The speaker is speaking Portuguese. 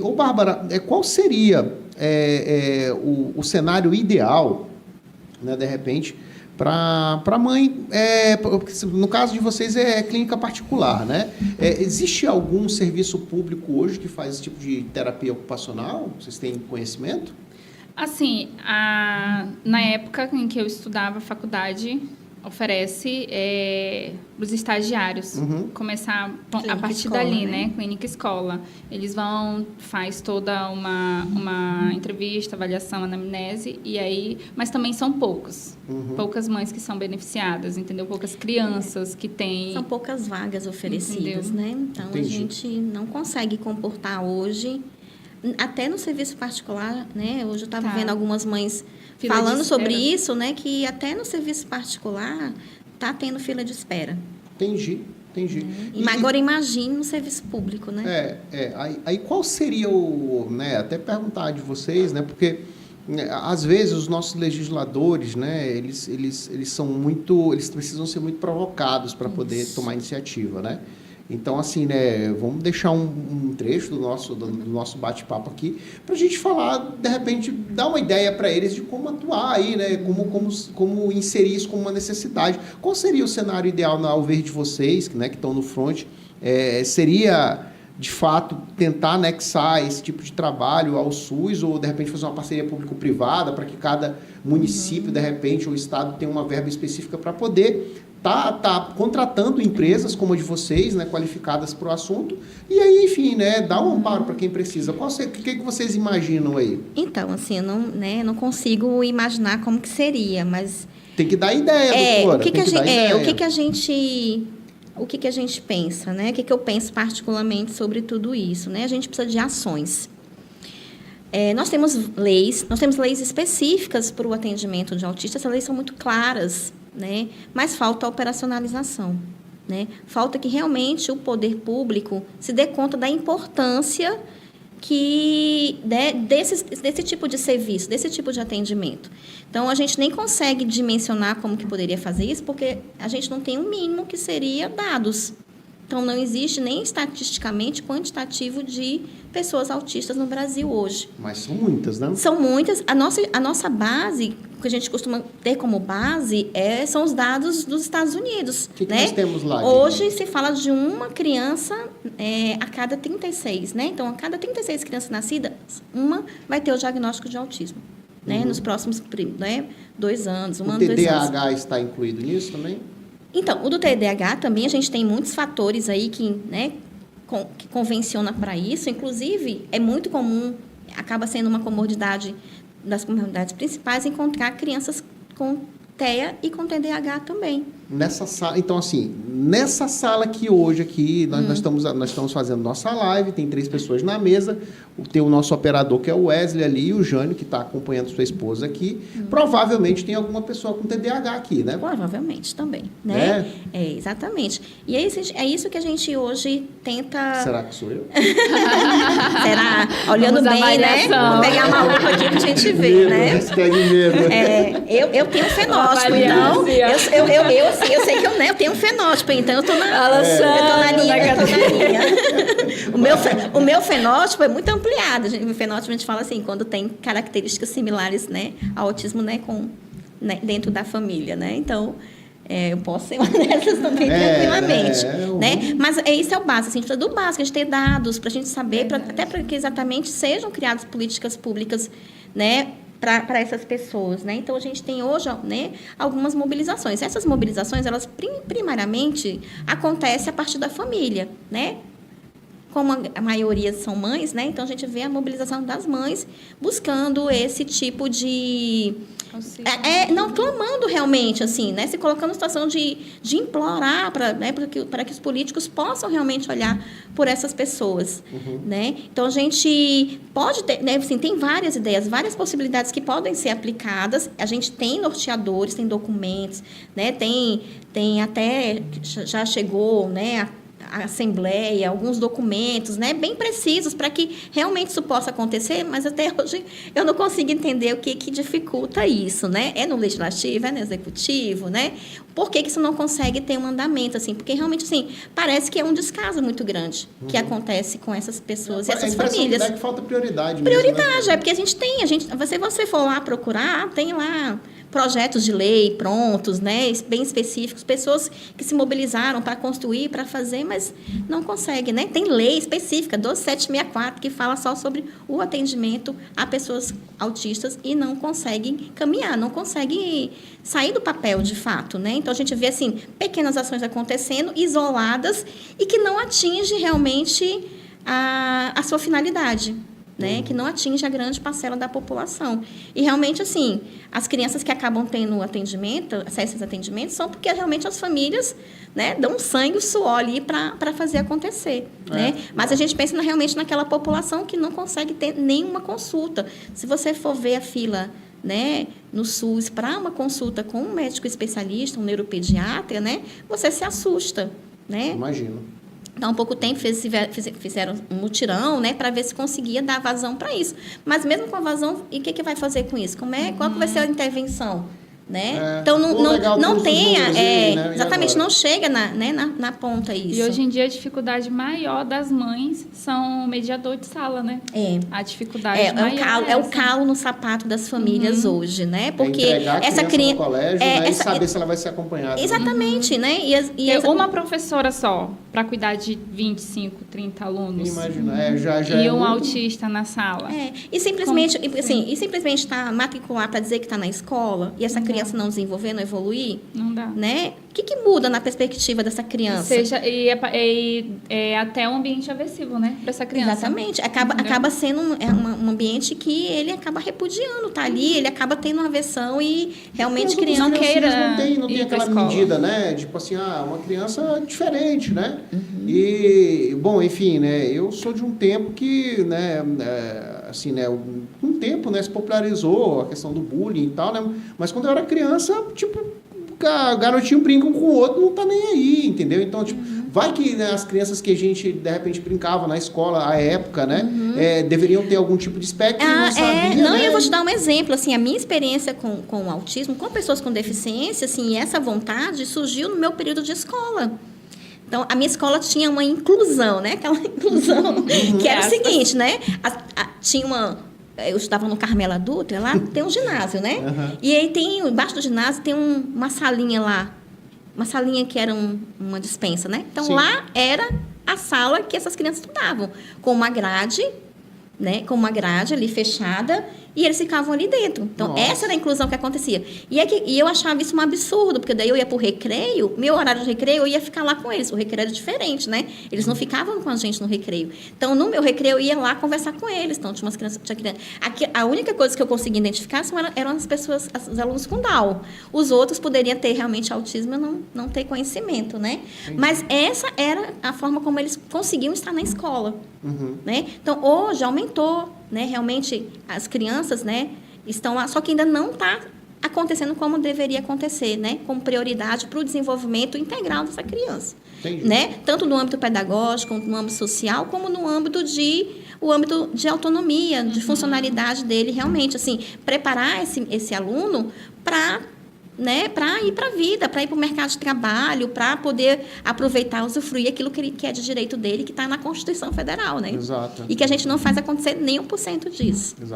Ô Bárbara, qual seria o cenário ideal, né, de repente, para a mãe, no caso de vocês é clínica particular, né? Existe algum serviço público hoje que faz esse tipo de terapia ocupacional? Vocês têm conhecimento? Assim, na época em que eu estudava faculdade, oferece os estagiários. Começar a partir dali, né? Clínica escola. Eles faz toda uma entrevista, avaliação, anamnese, e aí, mas também são poucos. Poucas mães que são beneficiadas, entendeu? Poucas crianças que têm... São poucas vagas oferecidas, entendeu? Né? Então, Entendi. A gente não consegue comportar hoje, até no serviço particular, né? Hoje eu estava vendo algumas mães falando sobre isso, né? Que até no serviço particular está tendo fila de espera. Entendi. Agora imagine no serviço público, né? Aí qual seria né, até perguntar de vocês, né? Porque às vezes os nossos legisladores, né? Eles são muito, eles precisam ser muito provocados para poder tomar iniciativa, né? Então, assim, né, vamos deixar um trecho do nosso bate-papo aqui para a gente falar, de repente, dar uma ideia para eles de como atuar aí, né, como inserir isso como uma necessidade. Qual seria o cenário ideal, ao ver de vocês, né, que estão no front? Seria, de fato, tentar anexar esse tipo de trabalho ao SUS ou, de repente, fazer uma parceria público-privada para que cada município, de repente, ou estado tenha uma verba específica para poder... Tá contratando empresas como a de vocês, né, qualificadas para o assunto, e aí, enfim, né, dá um amparo para quem precisa. O que vocês imaginam aí? Então, assim, eu não consigo imaginar como que seria, mas... Tem que dar ideia, doutora. O que a gente pensa, né? O que eu penso particularmente sobre tudo isso, né? A gente precisa de ações. Nós temos leis específicas para o atendimento de autistas, essas leis são muito claras, né? Mas falta a operacionalização, né? Falta que realmente o poder público se dê conta da importância desse tipo de serviço, desse tipo de atendimento. Então, a gente nem consegue dimensionar como que poderia fazer isso, porque a gente não tem um mínimo que seria dados. Então, não existe nem estatisticamente quantitativo de pessoas autistas no Brasil hoje. Mas são muitas, né? São muitas. A nossa base, o que a gente costuma ter como base, são os dados dos Estados Unidos. O que né? nós temos lá? Hoje se fala de uma criança a cada 36, né? Então, a cada 36 crianças nascidas, uma vai ter o diagnóstico de autismo. Né? Nos próximos 2 anos, um ano, 2 anos. O TDAH está incluído nisso também? Então, o do TDAH também, a gente tem muitos fatores aí que convenciona para isso. Inclusive, é muito comum, acaba sendo uma comorbidade das comorbidades principais, encontrar crianças com TEA e com TDAH também. Nessa sala, então, assim, nessa sala aqui hoje, nós estamos fazendo nossa live, tem 3 pessoas na mesa, tem o nosso operador, que é o Wesley ali, e o Jânio, que está acompanhando sua esposa aqui. Provavelmente tem alguma pessoa com TDAH aqui, né? Provavelmente também, né? Exatamente. E é isso que a gente hoje tenta... Será que sou eu? Será? Olhando bem, né? Vou pegar uma lupa aqui pra gente ver, né? Eu tenho um fenótipo, então... Eu sei que eu tenho um fenótipo, então eu tô na linha. O meu fenótipo é muito ampliado. O fenótipo a gente fala assim, quando tem características similares, né, ao autismo, né, dentro da família, né? Então, eu posso ser uma dessas também tranquilamente, né? Mas isso é o básico, assim, a gente precisa do básico, a gente ter dados para a gente saber, até para que exatamente sejam criadas políticas públicas, né, para essas pessoas, né? Então, a gente tem hoje, né, algumas mobilizações. Essas mobilizações, elas primariamente acontecem a partir da família, né? Como a maioria são mães, né? Então, a gente vê a mobilização das mães buscando esse tipo de... não, clamando realmente, assim, né? Se colocando em situação de implorar para que os políticos possam realmente olhar por essas pessoas, né? Então, a gente pode ter, né, assim, tem várias ideias, várias possibilidades que podem ser aplicadas. A gente tem norteadores, tem documentos, né? Tem até, já chegou, né, a assembleia, alguns documentos, né, bem precisos para que realmente isso possa acontecer, mas até hoje eu não consigo entender o que dificulta isso, né? É no legislativo, é no executivo, né? Por que isso não consegue ter um andamento, assim? Porque realmente, assim, parece que é um descaso muito grande que acontece com essas pessoas e essas famílias. É que falta prioridade Prioridade, mesmo, né? é porque a gente tem, se você for lá procurar, tem lá projetos de lei prontos, né, bem específicos, pessoas que se mobilizaram para construir, para fazer, mas não conseguem, né? Tem lei específica, 12764, que fala só sobre o atendimento a pessoas autistas e não conseguem caminhar, não conseguem sair do papel de fato, né? Então, a gente vê, assim, pequenas ações acontecendo, isoladas, e que não atinge realmente a sua finalidade, né, que não atinge a grande parcela da população. E realmente, assim, as crianças que acabam tendo atendimento, acesso a esses atendimentos, são porque realmente as famílias, né, dão sangue, o suor ali para fazer acontecer. Né? Mas a gente pensa realmente naquela população que não consegue ter nenhuma consulta. Se você for ver a fila, né, no SUS para uma consulta com um médico especialista, um neuropediatra, né, você se assusta. Né? Imagino. Há um pouco tempo fizeram um mutirão, né, para ver se conseguia dar vazão para isso. Mas mesmo com a vazão, e o que vai fazer com isso? Qual que vai ser a intervenção? Né? Então, não tenha... né? Exatamente, não chega na ponta isso. E hoje em dia, a dificuldade maior das mães são o mediador de sala, né? A dificuldade maior é o calo no sapato das famílias hoje, né? Porque essa criança no colégio, né? E saber se ela vai ser acompanhada. Exatamente, né? Uma professora só para cuidar de 25, 30 alunos. Imagina, e um autista na sala. E simplesmente tá matricular para dizer que está na escola e essa criança não desenvolver, não evoluir, não dá. Né? O que muda na perspectiva dessa criança? É até um ambiente aversivo, né, para essa criança. Exatamente. Acaba sendo um ambiente que ele acaba repudiando, tá ali, ele acaba tendo uma aversão e realmente criando... Não tem aquela medida, né? Tipo assim, uma criança diferente, né? E, bom, enfim, né? Eu sou de um tempo que, né, assim, né, um tempo, né, se popularizou a questão do bullying e tal, né? Mas quando eu era criança, tipo, garotinho brinca um com o outro, não tá nem aí, entendeu? Então, tipo, vai que, né, as crianças que a gente, de repente, brincava na escola, à época, né, deveriam ter algum tipo de espectro e não sabia, Não, né? eu vou te dar um exemplo, assim, a minha experiência com o autismo, com pessoas com deficiência, assim, essa vontade surgiu no meu período de escola. Então, a minha escola tinha uma inclusão, né? Aquela inclusão, que era o seguinte, né? Eu estudava no Carmela Dutra, lá tem um ginásio, né? E aí embaixo do ginásio tem uma salinha lá, uma salinha que era uma despensa, né? Então, lá era a sala que essas crianças estudavam, com uma grade, né? Com uma grade ali fechada, e eles ficavam ali dentro. Então, essa era a inclusão que acontecia. E eu achava isso um absurdo, porque daí eu ia para o recreio, meu horário de recreio, eu ia ficar lá com eles. O recreio era diferente, né? Eles não ficavam com a gente no recreio. Então, no meu recreio, eu ia lá conversar com eles. Então, tinha umas crianças... A única coisa que eu conseguia identificar eram as pessoas, os alunos com Down. Os outros poderiam ter realmente autismo e não ter conhecimento, né? Mas essa era a forma como eles conseguiam estar na escola. Né? Então, hoje aumentou, né? Realmente, as crianças, né, estão lá, só que ainda não está acontecendo como deveria acontecer, né? Como prioridade para o desenvolvimento integral dessa criança. Né? Tanto no âmbito pedagógico, no âmbito social, como no âmbito de autonomia, de funcionalidade dele, realmente, assim, preparar esse aluno para... né, para ir para a vida, para ir para o mercado de trabalho, para poder aproveitar, usufruir aquilo que é de direito dele, que está na Constituição Federal, né? Exato. E que a gente não faz acontecer nem 1% disso. Exato.